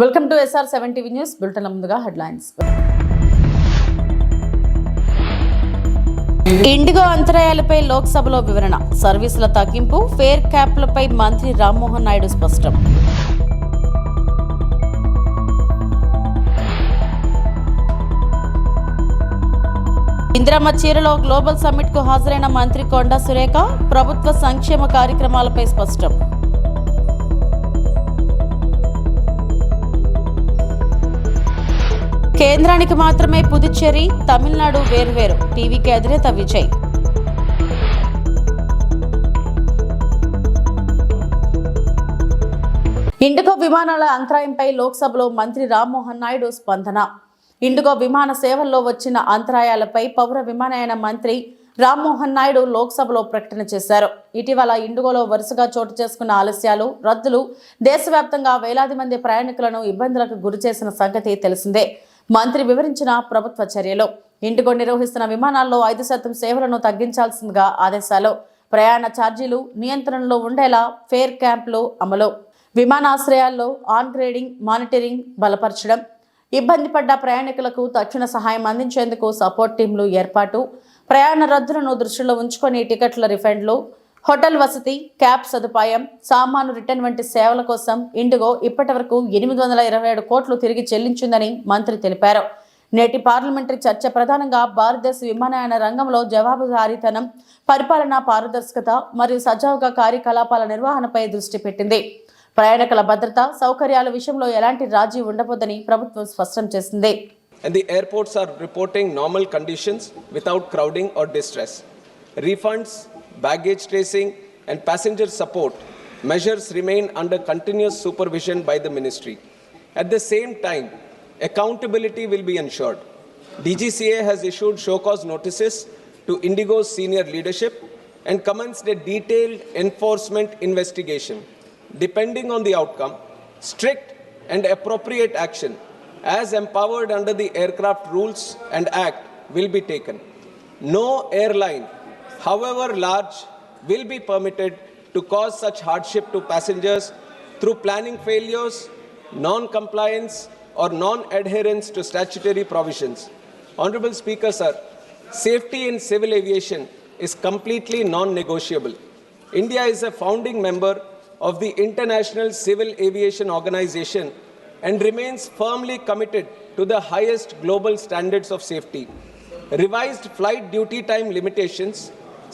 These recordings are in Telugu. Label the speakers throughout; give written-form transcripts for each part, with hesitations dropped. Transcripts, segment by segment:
Speaker 1: Welcome to SR7 TV news bulletin. ముందుగా హెడ్లైన్స్. ఇండిగో అంతరాయాలపై లోక్సభలో వివరణ. సర్వీసుల తగ్గింపు, ఫేర్ క్యాప్లపై మంత్రి రామ్మోహన్ నాయుడు స్పష్టం. ఇందిరమ్మ చీరలో గ్లోబల్ సమ్మిట్ కు హాజరైన మంత్రి కొండా సురేఖ ప్రభుత్వ సంక్షేమ కార్యక్రమాలపై స్పష్టం. కేంద్రానికి మాత్రమే పుదుచ్చేరి, తమిళనాడు వేర్వేరు. టీవీకి అధినేత విజయ్. ఇండిగో విమానాల అంతరాయంపై లోక్సభలో మంత్రి రామ్మోహన్ నాయుడు స్పందన. ఇండిగో విమాన సేవల్లో వచ్చిన అంతరాయాలపై పౌర విమానయాన మంత్రి రామ్మోహన్ నాయుడు లోక్సభలో ప్రకటన చేశారు. ఇటీవల ఇండిగోలో వరుసగా చోటు చేసుకున్న ఆలస్యాలు, రద్దులు దేశవ్యాప్తంగా వేలాది మంది ప్రయాణికులను ఇబ్బందులకు గురిచేసిన సంగతి తెలిసిందే. మంత్రి వివరించిన ప్రభుత్వ చర్యలు. ఇండిగో నిర్వహిస్తున్న విమానాల్లో 5% సేవలను తగ్గించాల్సిందిగా ఆదేశాలు. ప్రయాణ ఛార్జీలు నియంత్రణలో ఉండేలా ఫేర్ క్యాంపులు అమలు. విమానాశ్రయాల్లో ఆన్ గ్రేడింగ్, మానిటరింగ్ బలపరచడం. ఇబ్బంది పడ్డ ప్రయాణికులకు తక్షణ సహాయం అందించేందుకు సపోర్ట్ టీంలు ఏర్పాటు. ప్రయాణ రద్దులను దృష్టిలో ఉంచుకొని టికెట్ల రిఫండ్లు, హోటల్ వసతి, క్యాబ్ సదుపాయం, సామాను రిటర్న్ వంటి సేవల కోసం ఇండిగో ఇప్పటి వరకు 827 కోట్లు తిరిగి చెల్లించిందని మంత్రి తెలిపారు. నేటి పార్లమెంటరీ చర్చ ప్రధానంగా భారతదేశ విమానయాన రంగంలో జవాబుదారీతనం, పరిపాలనా పారదర్శకత మరియు సజావుగా కార్యకలాపాల నిర్వహణపై దృష్టి పెట్టింది. ప్రయాణికుల భద్రత, సౌకర్యాల విషయంలో ఎలాంటి రాజీ ఉండబోదని ప్రభుత్వం స్పష్టం చేసింది.
Speaker 2: And the airports are reporting normal conditions without crowding or distress. Refunds, baggage tracing and passenger support measures remain under continuous supervision by the ministry. At the same time, accountability will be ensured. DGCA has issued show cause notices to Indigo's senior leadership and commenced a detailed enforcement investigation. Depending on the outcome, strict and appropriate action as empowered under the Aircraft Rules and Act will be taken. No airline, however large, will be permitted to cause such hardship to passengers through planning failures, non-compliance or non-adherence to statutory provisions. Honorable Speaker, sir, safety in civil aviation is completely non-negotiable. India is a founding member of the International Civil Aviation Organization and remains firmly committed to the highest global standards of safety. Revised flight duty time limitations,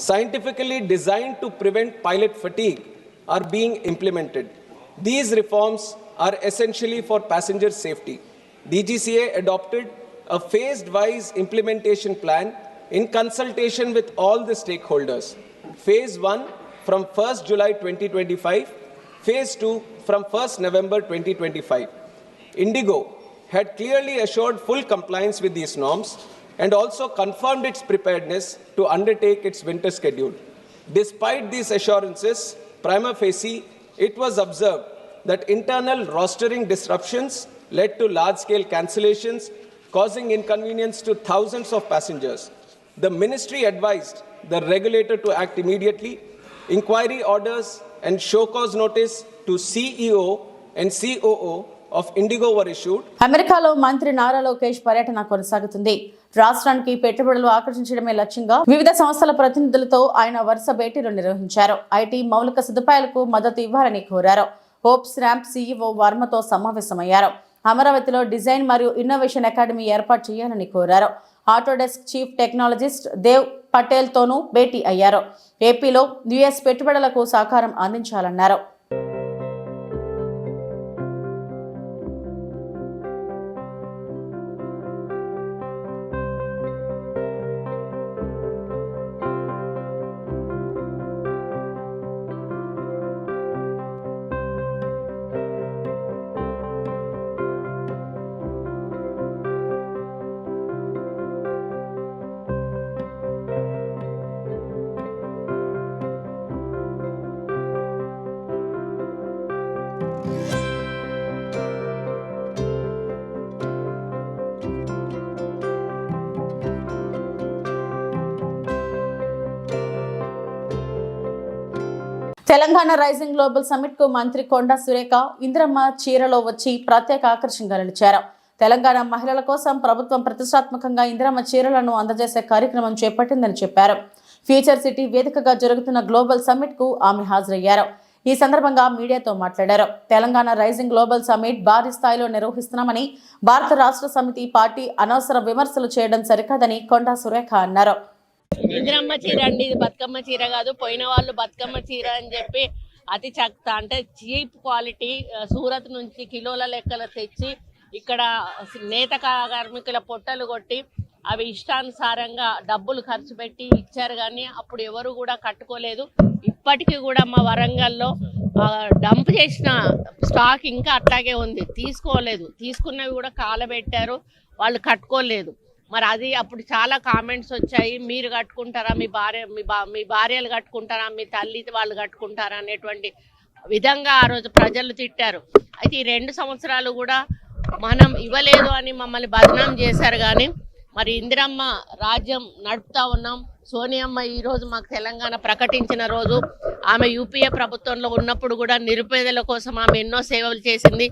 Speaker 2: scientifically designed to prevent pilot fatigue, are being implemented. These reforms are essentially for passenger safety. DGCA adopted a phased-wise implementation plan in consultation with all the stakeholders. Phase 1 from 1st July 2025, Phase 2 from 1st November 2025. Indigo had clearly assured full compliance with these norms and also confirmed its preparedness to undertake its winter schedule. Despite these assurances, prima facie, it was observed that internal rostering disruptions led to large-scale cancellations, causing inconvenience to thousands of passengers. The ministry advised the regulator to act immediately. Inquiry orders and show cause notice to CEO and COO of Indigo were issued.
Speaker 1: అమెరికాలో మంత్రి నారా లోకేష్ పర్యటన కొనసాగుతుంది. రాష్ట్రానికి పెట్టుబడులు ఆకర్షించడమే లక్ష్యంగా వివిధ సంస్థల ప్రతినిధులతో ఆయన వరుస భేటీలు నిర్వహించారు. ఐటీ మౌలిక సదుపాయాలకు మద్దతు ఇవ్వాలని కోరారు. హోప్స్ ర్యాంప్ CEO వర్మతో సమావేశమయ్యారు. అమరావతిలో డిజైన్ మరియు ఇన్నోవేషన్ అకాడమీ ఏర్పాటు చేయాలని కోరారు. Autodesk chief technologist Dev Patel తోనూ భేటీ అయ్యారు. ఏపీలో US పెట్టుబడులకు సహకారం అందించాలన్నారు. తెలంగాణ రైజింగ్ గ్లోబల్ సమిట్ కు మంత్రి కొండా సురేఖ ఇంద్రమ్మ చీరలో వచ్చి ప్రత్యేక ఆకర్షణగా నిలిచారు. తెలంగాణ మహిళల కోసం ప్రభుత్వం ప్రతిష్టాత్మకంగా ఇంద్రమ్మ చీరలను అందజేసే కార్యక్రమం చేపట్టిందని చెప్పారు. ఫ్యూచర్ సిటీ వేదికగా జరుగుతున్న గ్లోబల్ సమిట్ కు ఆమె హాజరయ్యారు. ఈ సందర్భంగా మీడియాతో మాట్లాడారు. తెలంగాణ రైజింగ్ గ్లోబల్ సమిట్ భారీ స్థాయిలో నిర్వహిస్తున్నామని, భారత రాష్ట్ర సమితి పార్టీ అనవసర విమర్శలు చేయడం సరికాదని కొండా సురేఖ అన్నారు.
Speaker 3: ఇంద్రమ్మ చీర అండి, ఇది బతుకమ్మ చీర కాదు. పోయిన వాళ్ళు బతుకమ్మ చీర అని చెప్పి అతి చక్త అంటే చీప్ క్వాలిటీ సూరత్ నుంచి కిలోల లెక్కలు తెచ్చి ఇక్కడ నేత కార్మికుల పొట్టలు కొట్టి అవి ఇష్టానుసారంగా డబ్బులు ఖర్చు పెట్టి ఇచ్చారు, కానీ అప్పుడు ఎవరు కూడా కట్టుకోలేదు. ఇప్పటికీ కూడా మా వరంగల్లో డంప్ చేసిన స్టాక్ ఇంకా అట్లాగే ఉంది, తీసుకోలేదు. తీసుకున్నవి కూడా కాలబెట్టారు, వాళ్ళు కట్టుకోలేదు. మరి అది అప్పుడు చాలా కామెంట్స్ వచ్చాయి, మీరు కట్టుకుంటారా, మీ భార్యలు కట్టుకుంటారా, మీ తల్లి వాళ్ళు కట్టుకుంటారా అనేటువంటి విధంగా ఆ రోజు ప్రజలు తిట్టారు. అయితే ఈ 2 సంవత్సరాలు కూడా మనం ఇవ్వలేదు అని మమ్మల్ని బదనాం చేశారు. కానీ మరి ఇందిరమ్మ రాజ్యం నడుపుతా ఉన్నాం. సోనియమ్మ ఈరోజు మాకు తెలంగాణ ప్రకటించిన రోజు. ఆమె యూపీఏ ప్రభుత్వంలో ఉన్నప్పుడు కూడా నిరుపేదల కోసం ఆమె ఎన్నో సేవలు చేసింది.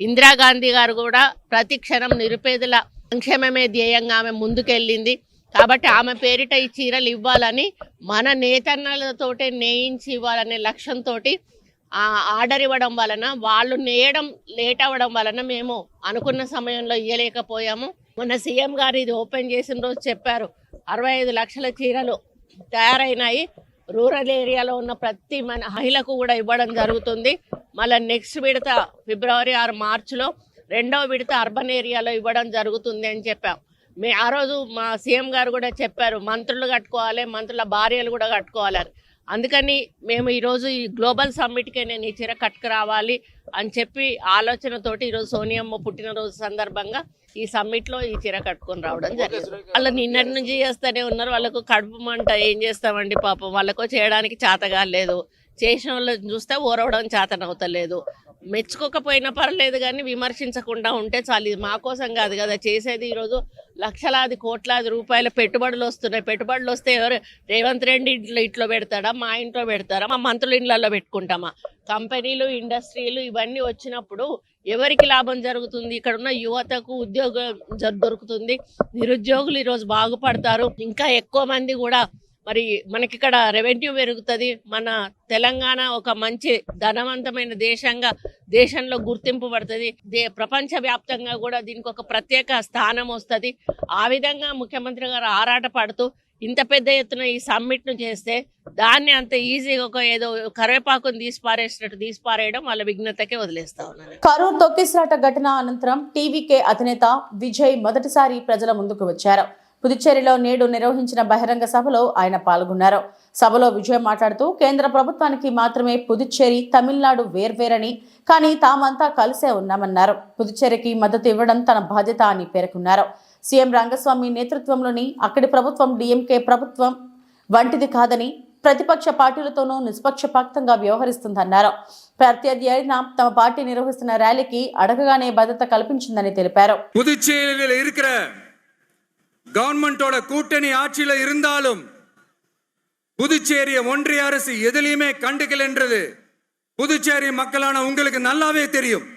Speaker 3: ఇందిరాగాంధీ గారు కూడా ప్రతి క్షణం నిరుపేదల సంక్షేమమే ధ్యేయంగా ఆమె ముందుకెళ్ళింది. కాబట్టి ఆమె పేరిట ఈ చీరలు ఇవ్వాలని మన నేతన్నలతోటే నేయించి ఇవ్వాలనే లక్ష్యంతో ఆర్డర్ ఇవ్వడం వలన, వాళ్ళు నేయడం లేట్ అవ్వడం వలన మేము అనుకున్న సమయంలో ఇవ్వలేకపోయాము. మొన్న సీఎం గారు ఇది ఓపెన్ చేసిన రోజు చెప్పారు, 65 లక్షల చీరలు తయారైనాయి. రూరల్ ఏరియాలో ఉన్న ప్రతి మహిళకు కూడా ఇవ్వడం జరుగుతుంది. మళ్ళీ నెక్స్ట్ విడత ఫిబ్రవరి 6 మార్చిలో 2వ విడత అర్బన్ ఏరియాలో ఇవ్వడం జరుగుతుంది అని చెప్పాం. ఆ రోజు మా సీఎం గారు కూడా చెప్పారు, మంత్రులు కట్టుకోవాలి, మంత్రుల భార్యలు కూడా కట్టుకోవాలి. అందుకని మేము ఈరోజు ఈ గ్లోబల్ సమ్మిట్కే నేను ఈ చీర కట్టుకురావాలి అని చెప్పి ఆలోచనతోటి ఈరోజు సోనియమ్మ పుట్టినరోజు సందర్భంగా ఈ సమ్మిట్లో ఈ చీర కట్టుకొని రావడం జరిగింది. వాళ్ళు నిన్నటి నుంచి చేస్తూనే ఉన్నారు. వాళ్ళకు కడుపు మంట, ఏం చేస్తామండి పాపం, వాళ్ళకు చేయడానికి చేతగా లేదు. చేసిన వాళ్ళని చూస్తే ఓరవడం చేతనవుతలేదు. మెచ్చుకోకపోయినా పర్లేదు, కానీ విమర్శించకుండా ఉంటే చాలు. ఇది మా కోసం కాదు కదా చేసేది. ఈరోజు లక్షలాది కోట్లాది రూపాయల పెట్టుబడులు వస్తున్నాయి. పెట్టుబడులు వస్తే ఎవరు, రేవంత్ రెడ్డి ఇంట్లో పెడతాడా, మా ఇంట్లో పెడతారా, మా మంత్రుల ఇళ్లలో పెట్టుకుంటామా? కంపెనీలు, ఇండస్ట్రీలు ఇవన్నీ వచ్చినప్పుడు ఎవరికి లాభం జరుగుతుంది? ఇక్కడ ఉన్న యువతకు ఉద్యోగం దొరుకుతుంది, నిరుద్యోగులు ఈరోజు బాగుపడతారు. ఇంకా ఎక్కువ మంది కూడా మరి మనకి ఇక్కడ రెవెన్యూ పెరుగుతుంది. మన తెలంగాణ ఒక మంచి ధనవంతమైన దేశంలో గుర్తింపు పడుతుంది. ప్రపంచ వ్యాప్తంగా కూడా దీనికి ఒక ప్రత్యేక స్థానం వస్తుంది. ఆ విధంగా ముఖ్యమంత్రి గారు ఆరాట పడుతూ ఇంత పెద్ద ఎత్తున ఈ సమ్మిట్ను చేస్తే దాన్ని అంత ఈజీగా ఒక ఏదో కరివేపాకుని తీసిపారేయడం వాళ్ళ విఘ్నతకే వదిలేస్తా ఉన్నారు.
Speaker 1: కరూర్ తొక్కిసలాట ఘటన అనంతరం టీవీకే అధినేత విజయ్ మొదటిసారి ప్రజల ముందుకు వచ్చారు. పుదుచ్చేరిలో నేడు నిర్వహించిన బహిరంగ సభలో ఆయన పాల్గొన్నారు. సభలో విజయ్ మాట్లాడుతూ కేంద్ర ప్రభుత్వానికి మాత్రమే పుదుచ్చేరి, తమిళనాడు వేర్వేరని, కానీ తామంతా కలిసే ఉన్నామన్నారు. పుదుచ్చేరికి మద్దతు ఇవ్వడం తన బాధ్యత అని పేర్కొన్నారు. సీఎం రంగస్వామి నేతృత్వంలోని అక్కడి ప్రభుత్వం డీఎంకే ప్రభుత్వం వంటిది కాదని, ప్రతిపక్ష పార్టీలతోనూ నిష్పక్షపాతంగా వ్యవహరిస్తుందన్నారు. ప్రత్యర్థి అయినా తమ పార్టీ నిర్వహిస్తున్న ర్యాలీకి అడగగానే భద్రత కల్పించిందని తెలిపారు.
Speaker 4: கவர்மெண்டோட கூட்டணி ஆட்சியில இருந்தாலும் புதுச்சேரிய ஒன்றிய அரசு எதிலையுமே கண்டுக்கல என்றது புதுச்சேரி மக்களான உங்களுக்கு நல்லாவே தெரியும்.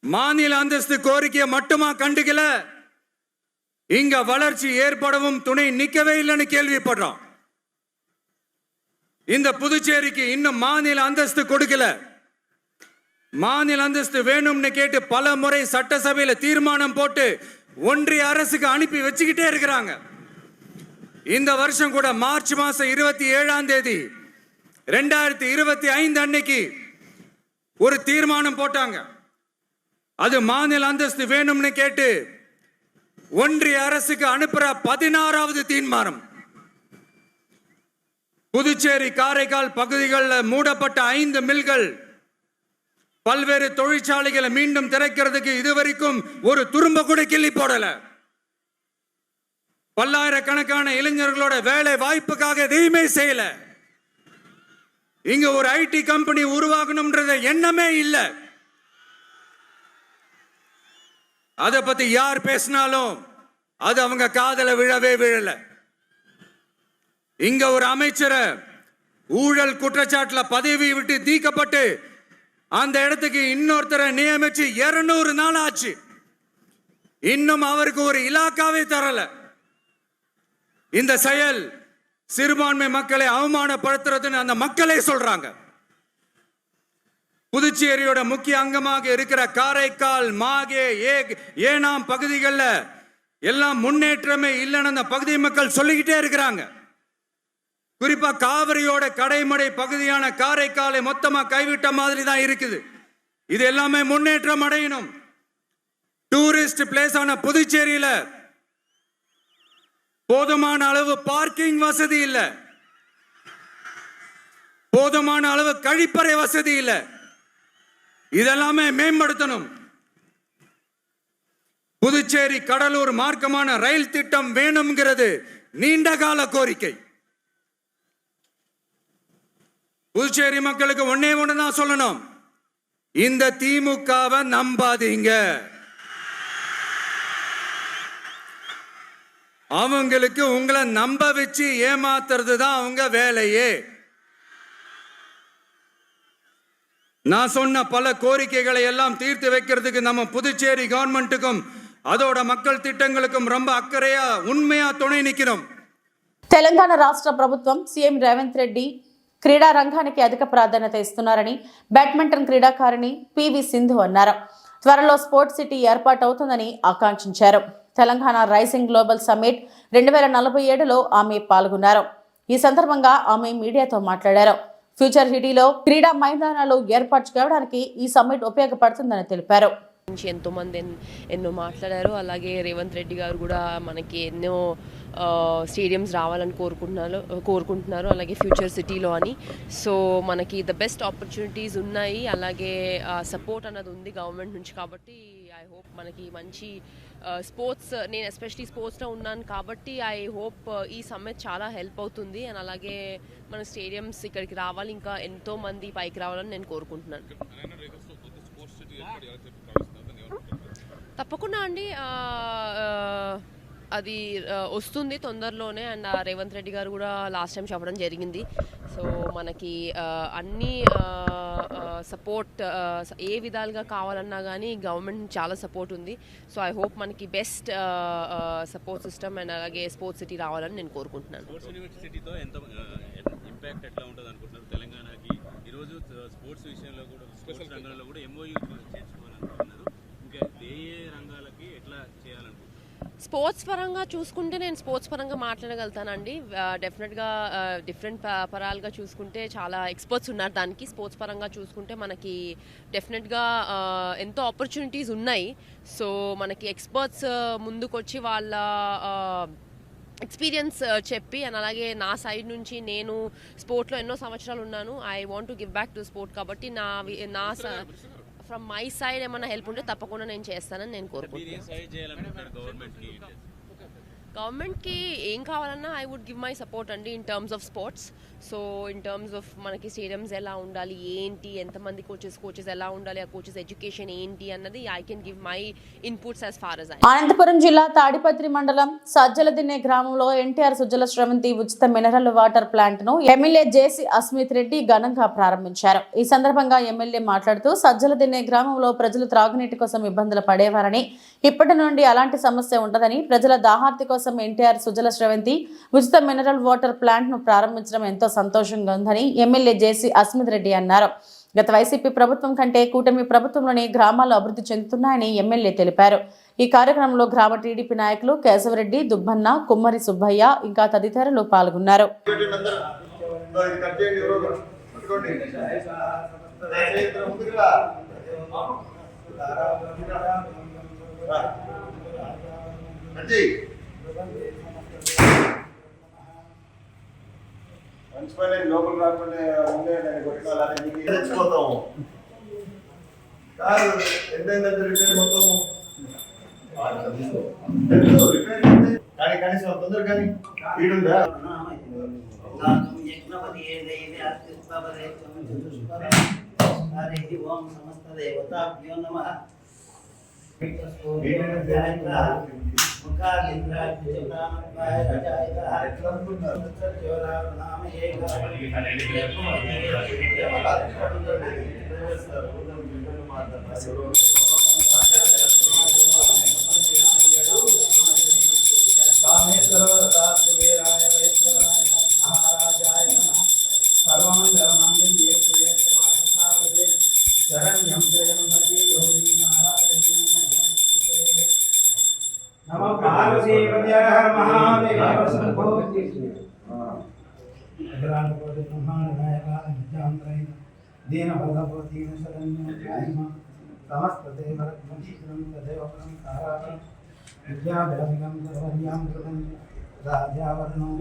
Speaker 4: மாநில அந்தஸ்து கோரிக்கையை மட்டுமா கண்டுக்கல, இங்க வளர்ச்சி ஏற்படவும் துணை நிக்கவே இல்லைன்னு கேள்விப்படுறோம். இந்த புதுச்சேரிக்கு இன்னும் மாநில அந்தஸ்து கொடுக்கல. மாநில அந்தஸ்து வேணும்னு கேட்டு பல முறை சட்டசபையில தீர்மானம் போட்டு ஒன்றிய அரசுக்கு அனுப்பி வச்சுக்கிட்டே இருக்கிறாங்க. இந்த வருஷம் கூட மார்ச் மாசம் 27ஆம் தேதி 2025 அன்னைக்கு ஒரு தீர்மானம் போட்டாங்க. அது மாநில அந்தஸ்து வேணும்னு கேட்டு ஒன்றிய அரசுக்கு அனுப்புற 16வது தீர்மானம். புதுச்சேரி, காரைக்கால் பகுதிகளில் மூடப்பட்ட 5 மில்கள், பல்வேறு தொழிற்சாலைகளை மீண்டும் திறக்கிறதுக்கு இதுவரைக்கும் ஒரு துரும்ப கூட கிள்ளி போடல. பல்லாயிரக்கணக்கான இளைஞர்களோட வேலை வாய்ப்புக்காக எதையுமே செய்யல. இங்க ஒரு ஐடி கம்பெனி உருவாகணும்ன்ற எண்ணமே இல்லை. அதை பத்தி யார் பேசினாலும் அது அவங்க காதல விழவே விழல. இங்க ஒரு அமைச்சரை ஊழல் குற்றச்சாட்டுல பதவி விட்டு நீக்கப்பட்டு அந்த இடத்துக்கு இன்னொருத்தரை நியமிச்சு 200 நாள் ஆச்சு. இன்னும் அவருக்கு ஒரு இலாக்காவே தரல. இந்த செயல் சிறுபான்மை மக்களை அவமானப்படுத்துறதுன்னு அந்த மக்களே சொல்றாங்க. புதுச்சேரியோட முக்கிய அங்கமாக இருக்கிற காரைக்கால், மாகே, ஏனாம் பகுதிகளில் எல்லாம் முன்னேற்றமே இல்லைன்னு அந்த பகுதி மக்கள் சொல்லிக்கிட்டே இருக்கிறாங்க. குறிப்பா காவிரியோட கடைமடை பகுதியான காரைக்காலை மொத்தமா கைவிட்ட மாதிரி தான் இருக்குது. இது எல்லாமே முன்னேற்றம் அடையணும். டூரிஸ்ட் பிளேஸ் ஆன புதுச்சேரியில போதுமான அளவு பார்க்கிங் வசதி இல்ல, போதுமான அளவு கழிப்பறை வசதி இல்ல. இதெல்லாமே மேம்படுத்தணும். புதுச்சேரி கடலூர் மார்க்கமான ரயில் திட்டம் வேணும்ங்கிறது நீண்ட கால கோரிக்கை. புதுச்சேரி மக்களுக்கு ஒன்னே ஒண்ணுதான் சொல்லணும், இந்த திமுகவை நம்பாதீங்க. அவங்களுக்கு உங்களை நம்ப வச்சு ஏமாத்துறது தான் அவங்க வேலையே. நான் சொன்ன பல கோரிக்கைகளை எல்லாம் தீர்த்து வைக்கிறதுக்கு நம்ம புதுச்சேரி கவர்மெண்ட்டுக்கும் அதோட மக்கள் திட்டங்களுக்கும் ரொம்ப அக்கறையா ఉన్మయా துணை నికరం.
Speaker 1: తెలంగాణ రాష్ట్ర ప్రభుత్వం సీఎం రేవంత్ రెడ్డి క్రీడా రంగానికి అధిక ప్రాధాన్యత ఇస్తున్నారని బ్యాడ్మింటన్ క్రీడాకారిణి పివి సింధు అన్నారు. త్వరలో స్పోర్ట్స్ సిటీ ఏర్పాటవుతుందని ఆకాంక్షించారు. తెలంగాణ రైజింగ్ గ్లోబల్ సమ్మిట్ 2047లో ఆమె పాల్గొన్నారు. ఈ సందర్భంగా ఆమె మీడియాతో మాట్లాడారు. ఫ్యూచర్ సిటీలో క్రీడా మైదానాలు ఏర్పాటు చేయడానికి ఈ సమ్మిట్ ఉపయోగపడుతుందని తెలిపారు.
Speaker 5: ఎంతో మంది ఎన్నో మాట్లాడారు. అలాగే రేవంత్ రెడ్డి గారు కూడా మనకి ఎన్నో స్టేడియంస్ రావాలని కోరుకుంటున్నారు అలాగే ఫ్యూచర్ సిటీలో అని. సో మనకి ద బెస్ట్ ఆపర్చునిటీస్ ఉన్నాయి, అలాగే సపోర్ట్ అన్నది ఉంది గవర్నమెంట్ నుంచి. కాబట్టి ఐ హోప్ మనకి మంచి స్పోర్ట్స్, నేను ఎస్పెషలీ స్పోర్ట్స్లో ఉన్నాను కాబట్టి ఐ హోప్ ఈ సమ్మిట్ చాలా హెల్ప్ అవుతుంది. అండ్ అలాగే మన స్టేడియంస్ ఇక్కడికి రావాలి, ఇంకా ఎంతో మంది పైకి రావాలని నేను కోరుకుంటున్నాను. తప్పకుండా అండి, అది వస్తుంది తొందరలోనే. అండ్ రేవంత్ రెడ్డి గారు కూడా లాస్ట్ టైం చెప్పడం జరిగింది. సో మనకి అన్ని సపోర్ట్ ఏ విధాలుగా కావాలన్నా కానీ గవర్నమెంట్ చాలా సపోర్ట్ ఉంది. సో ఐ హోప్ మనకి బెస్ట్ సపోర్ట్ సిస్టమ్ అండ్ అలాగే స్పోర్ట్స్ సిటీ రావాలని నేను కోరుకుంటున్నాను.
Speaker 6: ఇంపాక్ట్ ఎట్లా ఉంటుంది అనుకుంటున్నారు తెలంగాణకి? ఈరోజు స్పోర్ట్స్ విషయంలో కూడా, స్పోర్ట్స్ రంగంలో కూడా ఎంఓయూ చేర్చుకోవాలనుకుంటున్నారు. ఇంకా ఏ రంగాలకి ఎట్లా చేయాలనుకుంటున్నారు?
Speaker 5: స్పోర్ట్స్ పరంగా చూసుకుంటే నేను స్పోర్ట్స్ పరంగా మాట్లాడగలుగుతానండి. డెఫినెట్గా డిఫరెంట్ పరాలుగా చూసుకుంటే చాలా ఎక్స్పర్ట్స్ ఉన్నారు దానికి. స్పోర్ట్స్ పరంగా చూసుకుంటే మనకి డెఫినెట్గా ఎంతో ఆపర్చునిటీస్ ఉన్నాయి. సో మనకి ఎక్స్పర్ట్స్ ముందుకొచ్చి వాళ్ళ ఎక్స్పీరియన్స్ చెప్పి, అండ్ అలాగే నా సైడ్ నుంచి నేను స్పోర్ట్లో ఎన్నో సంవత్సరాలు ఉన్నాను. I want to give back to sport. కాబట్టి నా ఫ్రమ్ మై సైడ్ ఏమైనా హెల్ప్ ఉంటే తప్పకుండా నేను చేస్తానని నేను కోరుకుంటున్నాను. గవర్నమెంట్కి ఏం కావాలన్నా I would give my support అండి in terms of sports. So in terms of మనకి స్టేడియంస్ ఎలా ఉండాలి, ఏంటి, ఎంతమంది కోచెస్ ఎలా ఉండాలి, ఆ కోచెస్ ఎడ్యుకేషన్ ఏంటి అన్నది I can give my inputs as far as
Speaker 1: Anantapuram జిల్లా తాడిపత్రి మండలం సజ్జలదిన్నె గ్రామంలో ఎన్టీఆర్ సుజల శ్రవంతి ఉచిత మినరల్ వాటర్ ప్లాంట్ ను ఎమ్మెల్యే జేసీ అస్మిత్ రెడ్డి ఘనంగా ప్రారంభించారు. ఈ సందర్భంగా ఎమ్మెల్యే మాట్లాడుతూ సజ్జలదిన్నె గ్రామంలో ప్రజలు త్రాగునీటి కోసం ఇబ్బందులు పడేవారని, ఇప్పటి నుండి అలాంటి సమస్య ఉండదని, ప్రజల దాహార్తి కోసం ఎన్టీఆర్ సుజల శ్రవంతి ఉచిత మినరల్ వాటర్ ప్లాంట్ ను ప్రారంభించడం ఎంతో సంతోషంగా ఉందని ఎమ్మెల్యే జేసీ అస్మిత్ రెడ్డి అన్నారు. గత వైసీపీ ప్రభుత్వం కంటే కూటమి ప్రభుత్వంలోని గ్రామాలు అభివృద్ధి చెందుతున్నాయని ఎమ్మెల్యే తెలిపారు. ఈ కార్యక్రమంలో గ్రామ టీడీపీ నాయకులు కేశవరెడ్డి, దుబ్బన్న, కుమ్మరి సుబ్బయ్య ఇంకా తదితరులు పాల్గొన్నారు.
Speaker 7: లోపల రాకుండా ఉండే తెచ్చిపోతాము కాదు. ఎంతైందంటే రిపేర్ మొత్తము కానీ కనీసం తొందర కానీ వీడుందా
Speaker 8: శరణ్యం జయమతి గౌరీ నారాయణ నమః పార్వతీపతి హర మహాదేవ శంభో అగ్రాంతపతి బ్రహ్మాండనాయక విద్యాంతరైన దీనవల్లభో దీన శరణ్యం ధ్యాయమ సమస్త దేవరత్నం తదేవపరం తారాపరం విద్యాభిరమికం సర్వజ్ఞాం కృతం రాజావరణం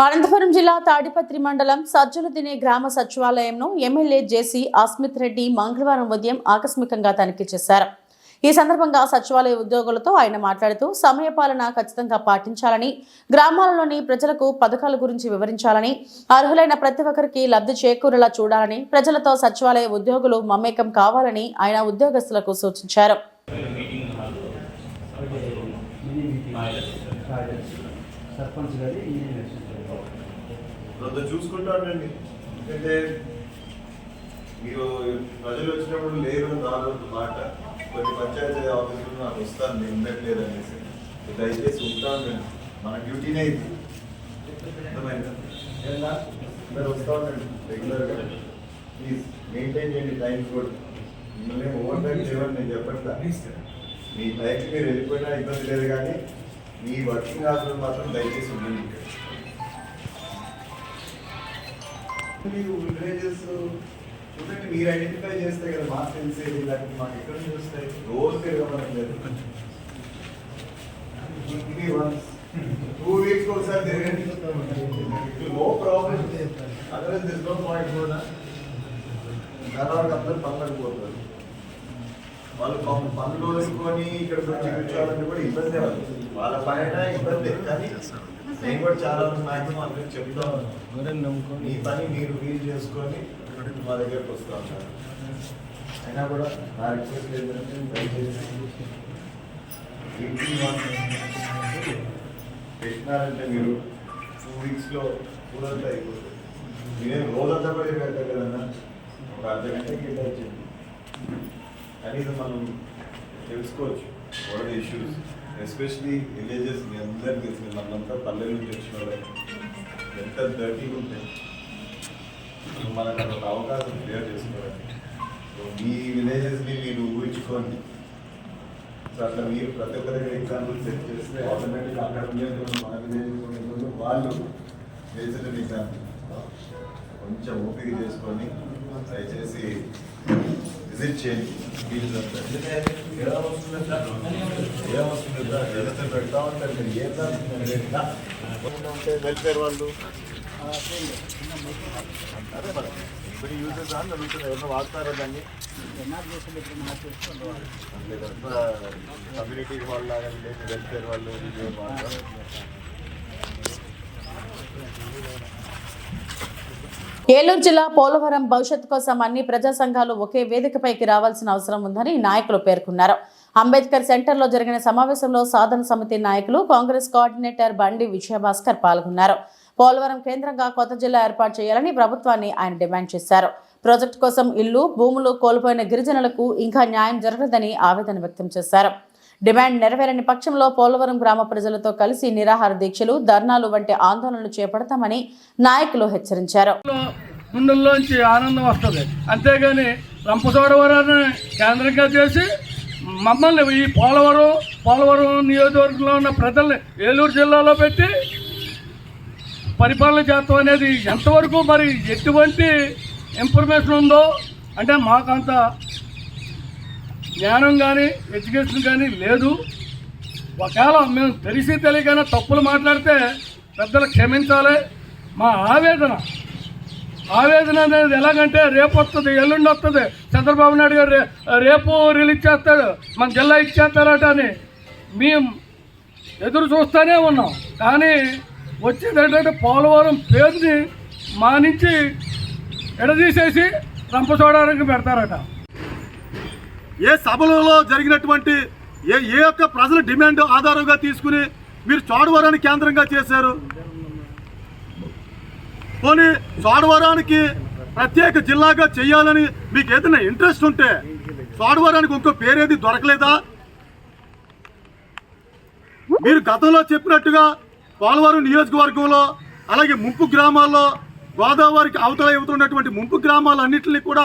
Speaker 1: అనంతపురం జిల్లా తాడిపత్రి మండలం సజ్జలదినే గ్రామ సచివాలయంను ఎమ్మెల్యే జేసీ అస్మిత్ రెడ్డి మంగళవారం ఉదయం ఆకస్మికంగా తనిఖీ చేశారు. ఈ సందర్భంగా సచివాలయ ఉద్యోగులతో ఆయన మాట్లాడుతూ సమయపాలన ఖచ్చితంగా పాటించాలని, గ్రామాలలోని ప్రజలకు పథకాల గురించి వివరించాలని, అర్హులైన ప్రతి ఒక్కరికి లబ్ధి చేకూరేలా చూడాలని, ప్రజలతో సచివాలయ ఉద్యోగులు మమేకం కావాలని ఆయన ఉద్యోగస్తులకు సూచించారు.
Speaker 7: చూసుకుంటానండి. ఎందుకంటే మీరు ప్రజలు వచ్చినప్పుడు లేరు నాలుగు మాట కొన్ని పంచాయతీ ఆఫీసులు నాకు వస్తాను నేను ఉండట్లేదు అనేసి దయచేసి ఉంటాను. మన డ్యూటీనే ఇది. అర్థమైందా? అందరు వస్తా ఉండండి రెగ్యులర్గా. ప్లీజ్ మెయింటైన్ చేయండి టైం కూడా. మిమ్మల్ని ఓవర్ టైం చేయమని నేను చెప్పట్లా. మీ టైంకి మీరు వెళ్ళిపోయినా ఇబ్బంది లేదు, కానీ మీ వర్కింగ్ అవర్స్ మాత్రం దయచేసి ఉండండి. మీరు విలేజెస్ చూడండి, మీరు ఐడెంటిఫై చేస్తే కదా మాకు తెలిసేది, లేకపోతే మాకు ఎక్కడ నుంచి వస్తాయి. రోజు తిరగమని లేదు, 2 weeks ఒకసారి తిరగండి. No problem. Otherwise this no point కూడా దాదాపు అందరూ పనులకు పోతారు. వాళ్ళు పనులు వేసుకొని ఇక్కడ వచ్చి కూర్చోవాలంటే కూడా ఇబ్బంది. వాళ్ళ పైన ఇబ్బంది, కానీ నేను కూడా చాలా మ్యాక్సిమం అందరికి చెప్తాను, మీ పని మీరు వీలు చేసుకొని మా దగ్గరకు వస్తూ ఉంటారు. అయినా కూడా నా రిక్వెస్ట్ ఏంటంటే దయచేసి పెట్టినారంటే మీరు 2 weeksలో పూరంతా అయిపోతుంది. మీరేం రోజంతా కూడా పెడతారు కదన్నా, ఒక అర్ధగంట కేటాయించండి. కనీసం మనం తెలుసుకోవచ్చు వాట్ ఇష్యూస్, ఎస్పెషలీ విలేజెస్. మీ అందరికీ తెలిసింది, మనంతా పల్లెల నుంచి వచ్చిన వాళ్ళు ఎంత డర్టీగా ఉంటాయి. మనకు ఒక అవకాశం క్లియర్ చేసుకోవాలి. సో మీ విలేజెస్ని మీరు ఊహించుకోండి. సో అట్లా మీరు ప్రతి ఒక్క దగ్గర ఎగ్జాంపుల్ సెట్ చేస్తే ఆటోమేటిక్గా అక్కడ ఉండేటువంటి మన విలేజ్ వాళ్ళు చేసిన ఎగ్జాంపుల్ కొంచెం ఓపిక చేసుకొని దయచేసి విజిట్ చేయండి. ఎలా వస్తుందంటే పెడతా ఉంటారు. మీరు ఏం వెల్ఫేర్ వాళ్ళు అదే మరి ఇప్పుడు యూజెస్ అని అడుగుతున్నారు. ఎవరైనా వాడతారా దాన్ని? కమ్యూనిటీ వాళ్ళు లాగా లేదు, వెల్ఫేర్ వాళ్ళు వాడతారు.
Speaker 1: ఏలూరు జిల్లా పోలవరం భవిష్యత్తు కోసం అన్ని ప్రజా సంఘాలు ఒకే వేదికపైకి రావాల్సిన అవసరం ఉందని నాయకులు పేర్కొన్నారు. అంబేద్కర్ సెంటర్లో జరిగిన సమావేశంలో సాధన సమితి నాయకులు, కాంగ్రెస్ కోఆర్డినేటర్ బండి విజయభాస్కర్ పాల్గొన్నారు. పోలవరం కేంద్రంగా కొత్త జిల్లా ఏర్పాటు చేయాలని ప్రభుత్వాన్ని ఆయన డిమాండ్ చేశారు. ప్రాజెక్టు కోసం ఇల్లు, భూములు కోల్పోయిన గిరిజనులకు ఇంకా న్యాయం జరగలేదని ఆవేదన వ్యక్తం చేశారు. డిమాండ్ నెరవేరని పక్షంలో పోలవరం గ్రామ ప్రజలతో కలిసి నిరాహార దీక్షలు, ధర్నాలు వంటి ఆందోళనలు చేపడతామని నాయకులు హెచ్చరించారు.
Speaker 9: గుండెల్లోంచి ఆనందం వస్తుంది, అంతేగాని రంపచోడవరాన్ని కేంద్రంగా చేసి మమ్మల్ని ఈ పోలవరం నియోజకవర్గంలో ఉన్న ప్రజల్ని ఏలూరు జిల్లాలో పెట్టి పరిపాలన చేస్తాం అనేది ఎంతవరకు, మరి ఎటువంటి ఇన్ఫర్మేషన్ ఉందో అంటే మాకంత జ్ఞానం కానీ ఎడ్యుకేషన్ కానీ లేదు. ఒకవేళ మేము తెలిసి తెలియకైనా తప్పులు మాట్లాడితే పెద్దలు క్షమించాలి. మా ఆవేదన అనేది ఎలాగంటే రేపు వస్తుంది, ఎల్లుండి వస్తుంది, చంద్రబాబు నాయుడు గారు రేపు రిలీజ్ చేస్తాడు, మన జిల్లా ఇచ్చేస్తారట అని మేము ఎదురు చూస్తూనే ఉన్నాం. కానీ వచ్చేది ఏంటంటే పోలవరం పేరుని మానించి ఎడదీసేసి రంపచోడవరానికి పెడతారట.
Speaker 10: ఏ సభలలో జరిగినటువంటి ఏ యొక్క ప్రజల డిమాండ్ ఆధారంగా తీసుకుని మీరు చోడవరాన్ని కేంద్రంగా చేశారు? పోనీ చోడవరానికి ప్రత్యేక జిల్లాగా చేయాలని మీకు ఏదైనా ఇంట్రెస్ట్ ఉంటే చోడవరానికి ఇంకో పేరేది దొరకలేదా? మీరు గతంలో చెప్పినట్టుగా పోలవరం నియోజకవర్గంలో అలాగే ముంపు గ్రామాల్లో గోదావరికి అవతల ఇవ్వతున్నటువంటి ముంపు గ్రామాలన్నింటినీ కూడా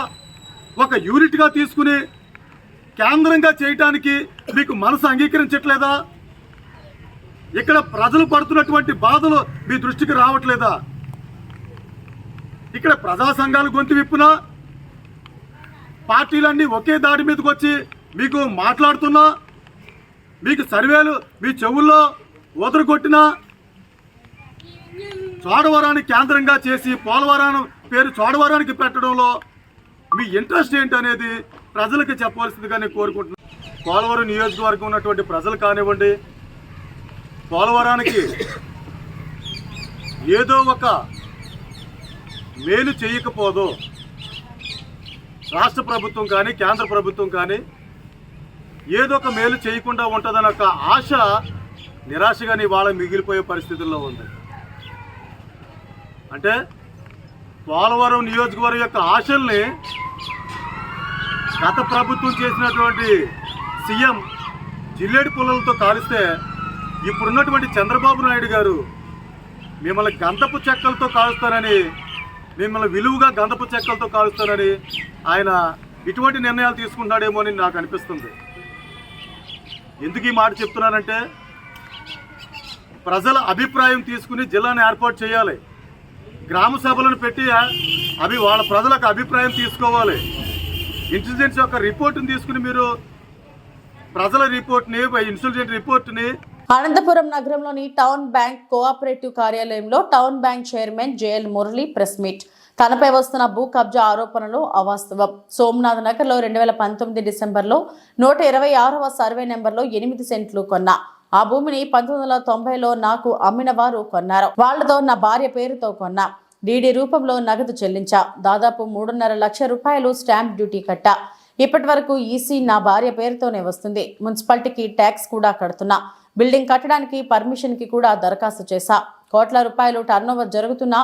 Speaker 10: ఒక యూనిట్గా తీసుకుని కేంద్రంగా చేయటానికి మీకు మనసు అంగీకరించట్లేదా? ఇక్కడ ప్రజలు పడుతున్నటువంటి బాధలు మీ దృష్టికి రావట్లేదా? ఇక్కడ ప్రజా సంఘాలు గొంతు విప్పునా, పార్టీలన్నీ ఒకే దాడి మీదకి వచ్చి మీకు మాట్లాడుతున్నా, మీకు సర్వేలు మీ చెవుల్లో ఊదరగొట్టినా, చోడవరాన్ని కేంద్రంగా చేసి పోలవరం పేరు చోడవరానికి పెట్టడంలో మీ ఇంట్రెస్ట్ ఏంటి అనేది ప్రజలకి చెప్పవలసిందిగా నేను కోరుకుంటున్నాను. పోలవరం నియోజకవర్గం ఉన్నటువంటి ప్రజలు కానివ్వండి, పోలవరానికి ఏదో ఒక మేలు చేయకపోదు రాష్ట్ర ప్రభుత్వం కానీ కేంద్ర ప్రభుత్వం కానీ ఏదో ఒక మేలు చేయకుండా ఉంటుందన్న ఒక ఆశ నిరాశగాని వాళ్ళ మిగిలిపోయే పరిస్థితుల్లో ఉంది. అంటే పోలవరం నియోజకవర్గం యొక్క ఆశల్ని గత ప్రభుత్వం చేసినటువంటి సీఎం జిల్లేడు పుల్లలతో కాలిస్తే ఇప్పుడున్నటువంటి చంద్రబాబు నాయుడు గారు మిమ్మల్ని గంధపు చెక్కలతో కాలుస్తానని, మిమ్మల్ని విలువగా గంధపు చెక్కలతో కాలుస్తానని ఆయన ఇటువంటి నిర్ణయాలు తీసుకుంటాడేమో అని నాకు అనిపిస్తుంది. ఎందుకు ఈ మాట చెప్తున్నానంటే ప్రజల అభిప్రాయం తీసుకుని జిల్లాను ఏర్పాటు చేయాలి. గ్రామ సభలను పెట్టి వాళ్ళ ప్రజలకు అభిప్రాయం తీసుకోవాలి. ఇంటెలిజెన్స్ యొక్క రిపోర్ట్ని తీసుకుని మీరు ప్రజల రిపోర్ట్ని ఇన్సెలిజెంట్ రిపోర్ట్ని
Speaker 1: అనంతపురం నగరంలోని టౌన్ బ్యాంక్ కోఆపరేటివ్ కార్యాలయంలో town bank chairman JL Murali press meet. తనపై వస్తున్న భూ కబ్జా ఆరోపణలు అవాస్తవం. సోమనాథ్ నగర్లో 2019 డిసెంబర్లో 126వ సర్వే నెంబర్లో 8 సెంట్లు కొన్నా. ఆ భూమిని 1990లో నాకు అమ్మిన వారు కొన్నారు. వాళ్లతో నా భార్య పేరుతో కొన్నా. డీడీ రూపంలో నగదు చెల్లించా. దాదాపు 3.5 లక్షల రూపాయలు స్టాంప్ డ్యూటీ కట్టా. ఇప్పటి వరకు ఈసీ నా భార్య పేరుతోనే వస్తుంది. మున్సిపాలిటీకి ట్యాక్స్ కూడా కడుతున్నా. బిల్డింగ్ కట్టడానికి పర్మిషన్కి కూడా దరఖాస్తు చేశా. కోట్ల రూపాయలు టర్నోవర్ జరుగుతున్న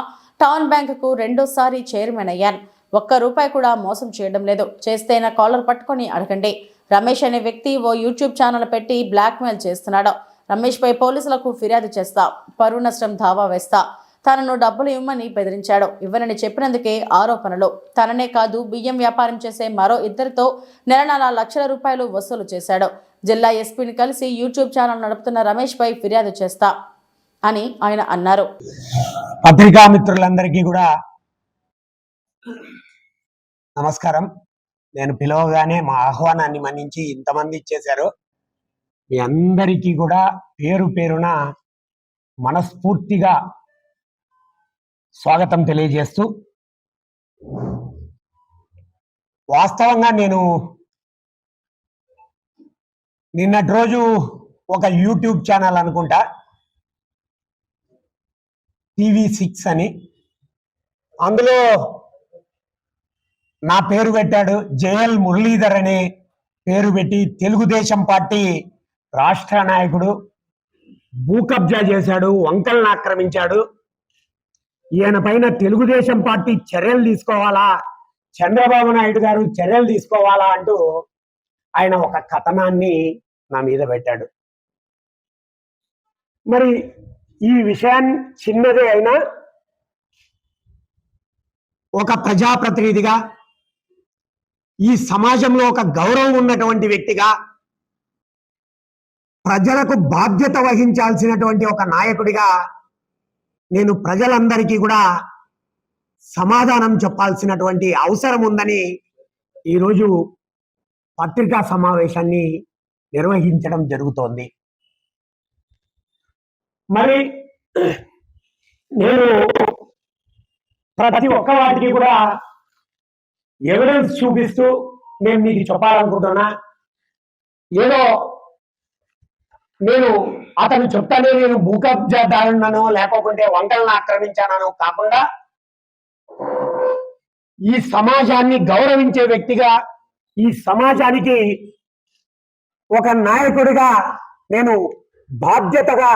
Speaker 1: టౌన్ బ్యాంకుకు రెండోసారి చైర్మన్ అయ్యాను. ₹1 కూడా మోసం చేయడం లేదు. చేస్తే నా కాలర్ పట్టుకొని అడగండి. రమేష్ అనే వ్యక్తి ఓ యూట్యూబ్ ఛానల్ పెట్టి బ్లాక్మెయిల్ చేస్తున్నాడు. రమేష్పై పోలీసులకు ఫిర్యాదు చేస్తా, పరువు నష్టం దావా వేస్తా. తనను డబ్బులు ఇవ్వమని బెదిరించాడు. ఇవ్వనని చెప్పినందుకే ఆరోపణలు. తననే కాదు, బియ్యం వ్యాపారం చేసే మరో 2తో నెల లక్షల రూపాయలు వసూలు చేశాడు. జిల్లా ఎస్పీని కలిసి యూట్యూబ్ ఛానల్ నడుపుతున్న రమేష్పై ఫిర్యాదు చేస్తా అని ఆయన అన్నారు.
Speaker 11: పత్రికా మిత్రులందరికీ కూడా నమస్కారం. నేను పిలవగానే మా ఆహ్వానాన్ని మన్నించి ఇంతమంది ఇచ్చేశారు. మీ అందరికీ కూడా పేరు పేరున మనస్ఫూర్తిగా స్వాగతం తెలియజేస్తూ, వాస్తవంగా నేను నిన్నటి రోజు ఒక యూట్యూబ్ ఛానల్ అనుకుంటా, TV6 అని, అందులో నా పేరు పెట్టాడు. జేఎల్ మురళీధర్ అనే పేరు పెట్టి తెలుగుదేశం పార్టీ రాష్ట్ర నాయకుడు, భూ కబ్జా చేశాడు, వంకలను ఆక్రమించాడు, ఈయన పైన తెలుగుదేశం పార్టీ చర్యలు తీసుకోవాలా, చంద్రబాబు నాయుడు గారు చర్యలు తీసుకోవాలా అంటూ ఆయన ఒక కథనాన్ని నా మీద పెట్టాడు. మరి ఈ విషయాన్ని చిన్నదే అయినా ఒక ప్రజాప్రతినిధిగా, ఈ సమాజంలో ఒక గౌరవం ఉన్నటువంటి వ్యక్తిగా, ప్రజలకు బాధ్యత వహించాల్సినటువంటి ఒక నాయకుడిగా నేను ప్రజలందరికీ కూడా సమాధానం చెప్పాల్సినటువంటి అవసరం ఉందని ఈరోజు పత్రికా సమావేశాన్ని నిర్వహించడం జరుగుతోంది. మరి నేను ప్రతి ఒక్క వాటికి కూడా ఎవిడెన్స్ చూపిస్తూ నేను మీకు చెప్పాలనుకుంటున్నా. ఏదో నేను అతను చెప్తానే నేను భూ కబ్జాదారున్నాను లేకపోతే వంకలను ఆక్రమించానో కాకుండా ఈ సమాజాన్ని గౌరవించే వ్యక్తిగా, ఈ సమాజానికి ఒక నాయకుడిగా నేను బాధ్యతగా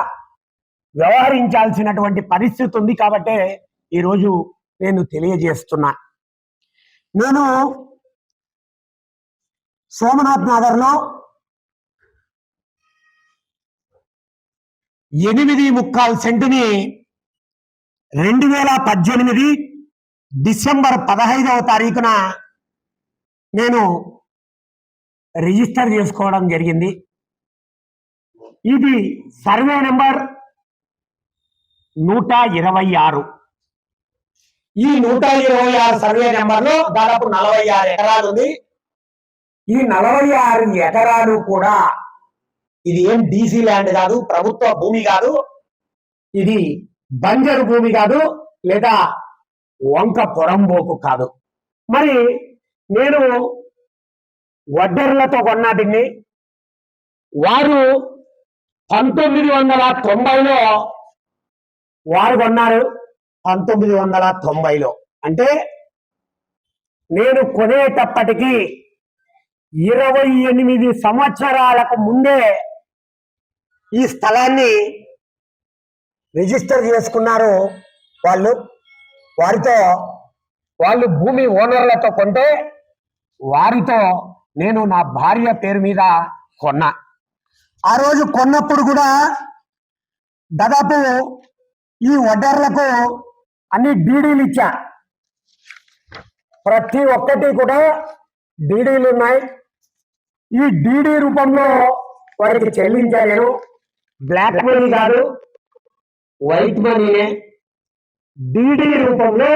Speaker 11: వ్యవహరించాల్సినటువంటి పరిస్థితి ఉంది కాబట్టి ఈరోజు నేను తెలియజేస్తున్నా. నేను సోమనాథ్ నగర్లో 8.25 సెంటుని 2018 డిసెంబర్ 15వ తారీఖున నేను రిజిస్టర్ చేసుకోవడం జరిగింది. ఇది సర్వే నెంబర్ 126. ఈ 126 సర్వే నెంబర్లో దాదాపు 46 ఎకరాలు ఉంది. ఈ 46 ఎకరాలు కూడా ఇది ఏం డీసీ ల్యాండ్ కాదు, ప్రభుత్వ భూమి కాదు, ఇది బంజరు భూమి కాదు, లేదా వంక పొరంబోకు కాదు. మరి నేను వడ్డర్లతో కొన్నా దీన్ని. వారు 1990లో వారు కొన్నారు. 1990లో అంటే నేను కొనేటప్పటికీ 28 సంవత్సరాలకు ముందే ఈ స్థలాన్ని రిజిస్టర్ చేసుకున్నారు వాళ్ళు. వాళ్ళు భూమి ఓనర్లతో కొంటే వారితో నేను నా భార్య పేరు మీద కొన్నా. ఆ రోజు కొన్నప్పుడు కూడా దాదాపు ఈ వడ్డర్లకు అన్ని డీడీలు ఇచ్చా. ప్రతి ఒక్కటి కూడా డీడీలు ఉన్నాయి. ఈ డీడీ రూపంలో వారికి చెల్లించాను. బ్లాక్ మనీ కాదు, వైట్ మనీనే. డీడీ రూపంలో